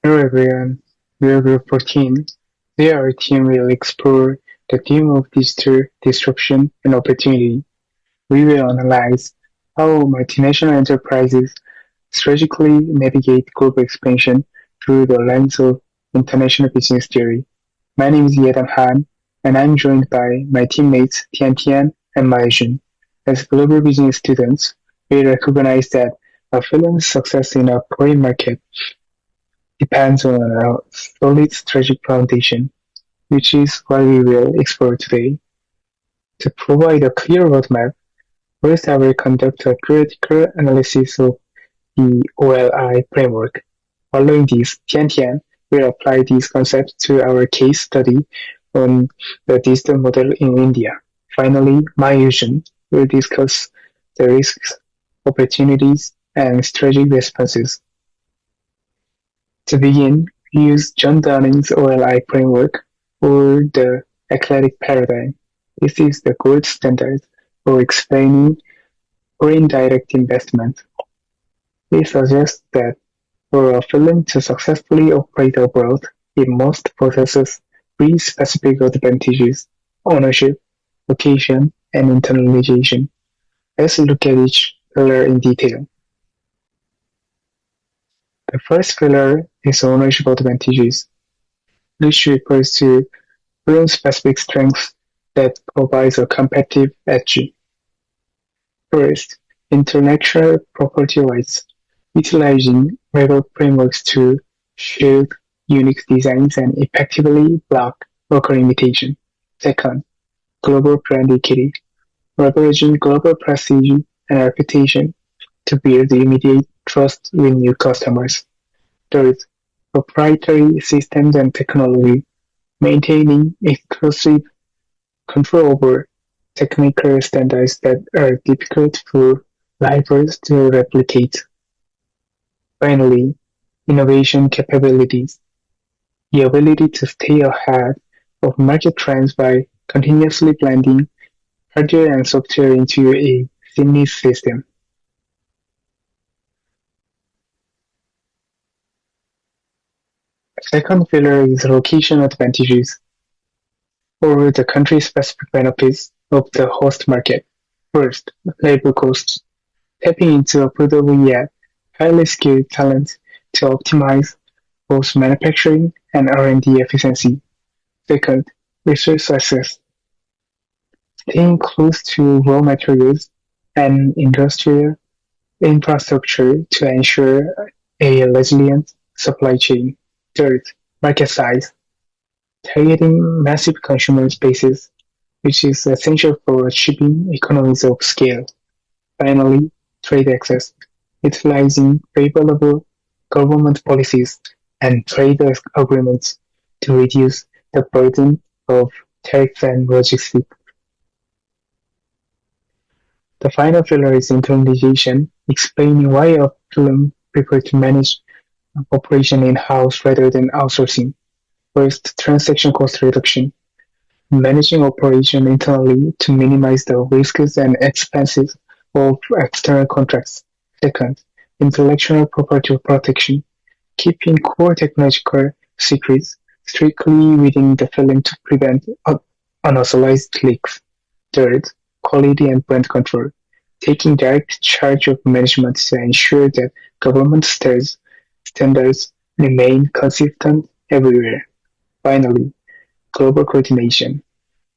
Hello everyone, we are Group 14. Today our team will explore the theme of digital disruption and opportunity. We will analyze how multinational enterprises strategically navigate global expansion through the lens of international business theory. My name is YEDAM, and I'm joined by my teammates TIAN and YUJUN. As global business students, we recognize that a firm's success in a foreign market depends on a solid strategic foundation, which is what we will explore today. To provide a clear roadmap, first I will conduct a theoretical analysis of the OLI framework. Following this, Tian will apply these concepts to our case study on the digital model in India. Finally, my Yujun will discuss the risks, opportunities, and strategic responses. To begin, we use John Downing's OLI framework, or the eclectic paradigm. This is the gold standard for explaining foreign direct investment. It suggests that for a firm to successfully operate abroad, it must possess three specific advantages: ownership, location, and internalization. Let's look at each pillar in detail. The first pillar is ownership advantages, which refers to firm-specific strengths that provides a competitive edge. First, intellectual property rights, utilizing legal frameworks to shield unique designs and effectively block local imitation. Second, global brand equity, leveraging global prestige and reputation to build immediate trust with new customers. Third, proprietary systems and technology, maintaining exclusive control over technical standards that are difficult for rivals to replicate. Finally, innovation capabilities, the ability to stay ahead of market trends by continuously blending hardware and software into a seamless system. Second pillar is location advantages, or the country-specific benefits of the host market. First, labor costs, tapping into affordable yet highly skilled talent to optimize both manufacturing and R&D efficiency. Second, resource access, staying close to raw materials and industrial infrastructure to ensure a resilient supply chain. Third, market size, targeting massive consumer spaces, which is essential for achieving economies of scale. Finally, trade access, utilizing favorable government policies and trade agreements to reduce the burden of tariffs and logistics. The final pillar is internalization, explaining why a firm prefers to manage operation in-house rather than outsourcing. First, transaction cost reduction, managing operation internally to minimize the risks and expenses of external contracts. Second, intellectual property protection, keeping core technological secrets strictly within the firm to prevent unauthorized leaks. Third, quality and brand control, taking direct charge of management to ensure that government standards remain consistent everywhere. Finally, global coordination,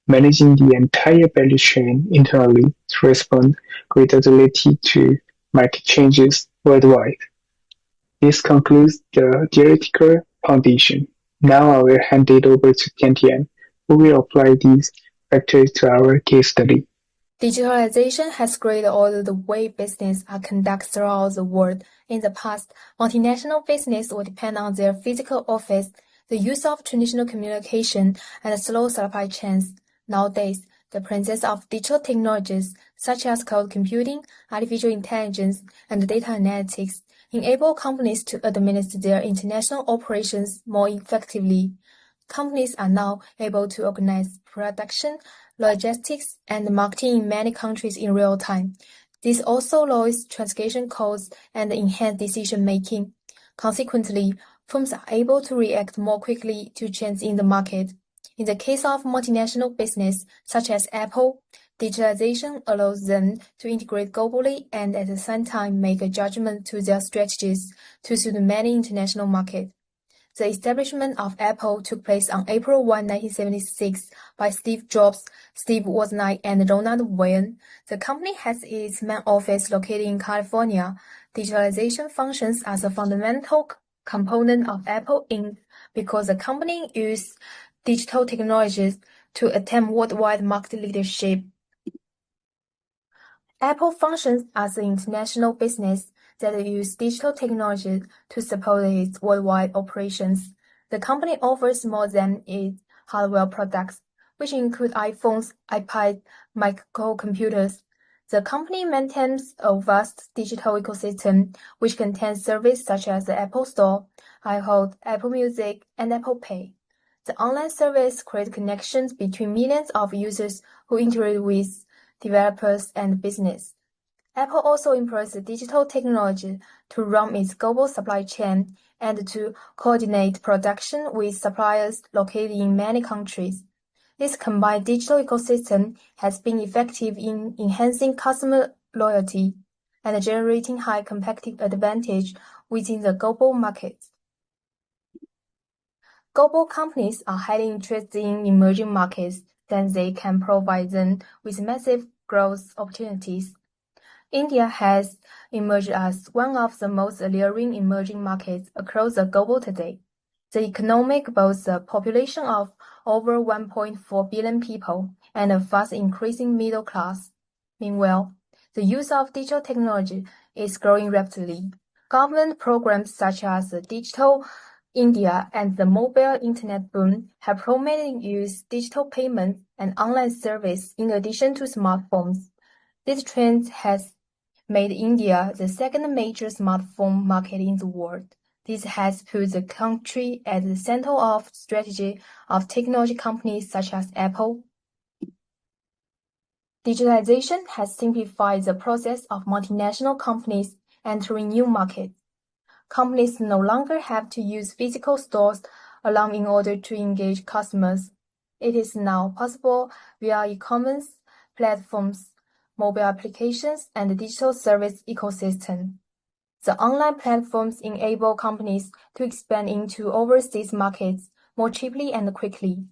managing the entire value chain internally to respond with agility to market changes worldwide. This concludes the theoretical foundation. Now I will hand it over to Tian, who will apply these factors to our case study. Digitalization has created all the way business are conducted throughout the world. In the past, multinational business would depend on their physical office, the use of traditional communication, and slow supply chains. Nowadays, the presence of digital technologies such as cloud computing, artificial intelligence, and data analytics enable companies to administer their international operations more effectively. Companies are now able to organize production, logistics, and marketing in many countries in real time. This also lowers transaction costs and enhances decision-making. Consequently, firms are able to react more quickly to changes in the market. In the case of multinational business, such as Apple, digitalization allows them to integrate globally and at the same time make a judgment to their strategies to suit many international markets. The establishment of Apple took place on April 1, 1976 by Steve Jobs, Steve Wozniak, and Ronald Wayne. The company has its main office located in California. Digitalization functions as a fundamental component of Apple Inc. because the company uses digital technologies to attain worldwide market leadership. Apple functions as an international business that uses digital technology to support its worldwide operations. The company offers more than its hardware products, which include iPhones, iPads, microcomputers. The company maintains a vast digital ecosystem, which contains services such as the Apple Store, iHeart, Apple Music, and Apple Pay. The online service creates connections between millions of users who interact with developers and business. Apple also employs digital technology to run its global supply chain and to coordinate production with suppliers located in many countries. This combined digital ecosystem has been effective in enhancing customer loyalty and generating high competitive advantage within the global market. Global companies are highly interested in emerging markets since they can provide them with massive growth opportunities. India has emerged as one of the most alluring emerging markets across the globe today. The economy boasts a population of over 1.4 billion people and a fast increasing middle class. Meanwhile, the use of digital technology is growing rapidly. Government programs such as the Digital India and the mobile internet boom have promoted use digital payments and online service in addition to smartphones. This trend has made India the second major smartphone market in the world. This has put the country at the center of strategy of technology companies such as Apple. Digitalization has simplified the process of multinational companies entering new markets. Companies no longer have to use physical stores alone in order to engage customers. It is now possible via e-commerce platforms, mobile applications, and digital service ecosystem. The online platforms enable companies to expand into overseas markets more cheaply and quickly.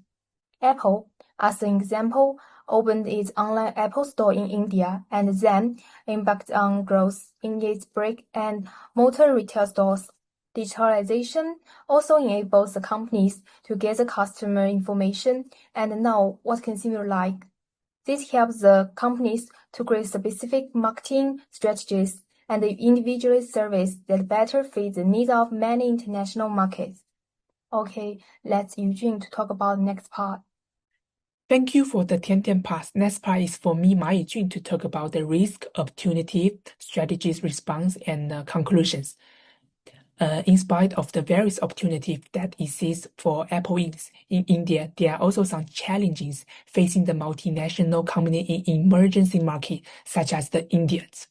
Apple, as an example, opened its online Apple Store in India and then embarked on growth in its brick and mortar retail stores. Digitalization also enables the companies to gather customer information and know what consumers like. This helps the companies to create specific marketing strategies and individual service that better fit the needs of many international markets. Okay, let's Yujun to talk about the next part. Thank you for the TIAN part. Next part is for me, YUJUN, to talk about the risk, opportunity, strategies, response, and conclusions. In spite of the various opportunities that exist for Apple Inc. in India, there are also some challenges facing the multinational company in emerging markets, such as the Indians.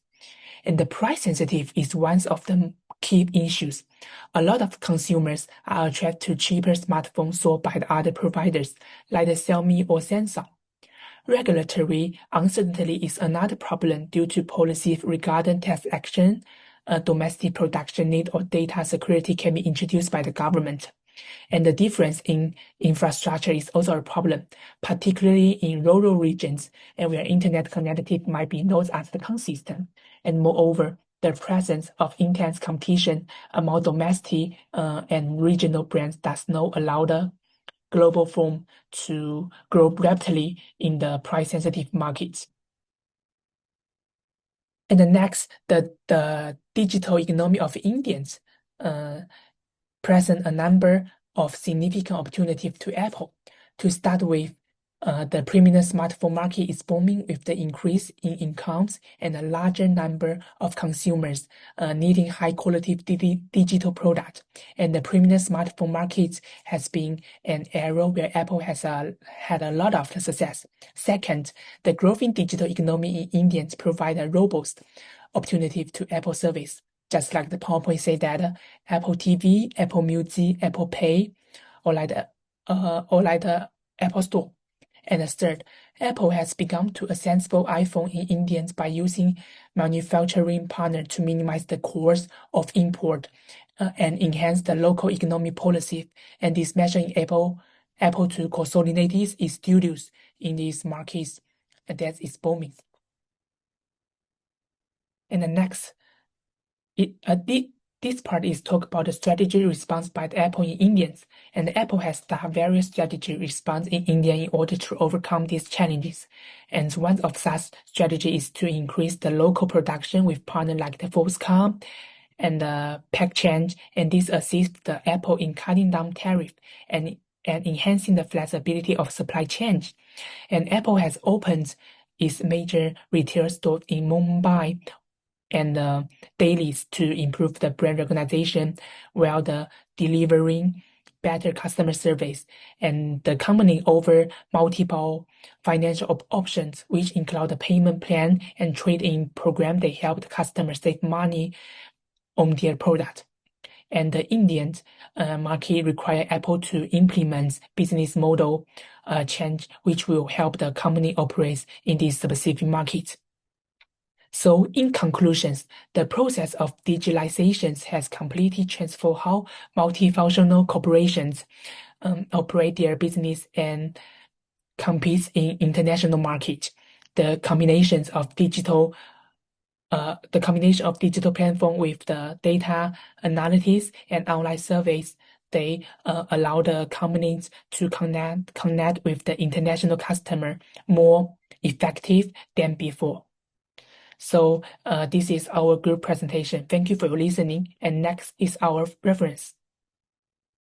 And the price sensitive is one of the key issues. A lot of consumers are attracted to cheaper smartphones sold by the other providers, like the Xiaomi or Samsung. Regulatory uncertainty is another problem due to policies regarding tax action, domestic production need, or data security can be introduced by the government. And the difference in infrastructure is also a problem, particularly in rural regions and where internet connectivity might be not as consistent. And moreover, the presence of intense competition among domestic and regional brands does not allow the global firm to grow rapidly in the price-sensitive markets. And the next, the digital economy of Indians present a number of significant opportunities to Apple. To start with, the premium smartphone market is booming with the increase in incomes and a larger number of consumers needing high-quality digital products. And the premium smartphone market has been an area where Apple has had a lot of success. Second, the growth in digital economy in India provides a robust opportunity to Apple service. just like the PowerPoint say that Apple TV, Apple Music, Apple Pay, or like the Apple Store. And third, Apple has begun to assemble iPhone in India by using manufacturing partners to minimize the cost of import and enhance the local economic policy. And this measure enables Apple to consolidate its studios in these markets that is booming. And the next, this part is talk about the strategy response by the Apple in India, and Apple has started various strategy response in India in order to overcome these challenges. And one of such strategy is to increase the local production with partners like the Foxconn and the Pack Change, and this assists the Apple in cutting down tariff and enhancing the flexibility of supply chain. And Apple has opened its major retail stores in Mumbai and Delhi to improve the brand recognition while delivering better customer service. And the company offer multiple financial options, which include the payment plan and trade-in program. They help the customers save money on their product. And the Indian market require Apple to implement business model change, which will help the company operate in this specific market. So in conclusions, the process of digitalization has completely transformed how multifunctional corporations operate their business and compete in international market. The combination of digital platform with the data analytics and online service, they allow the companies to connect with the international customer more effective than before. So this is our group presentation. Thank you for listening. And next is our reference.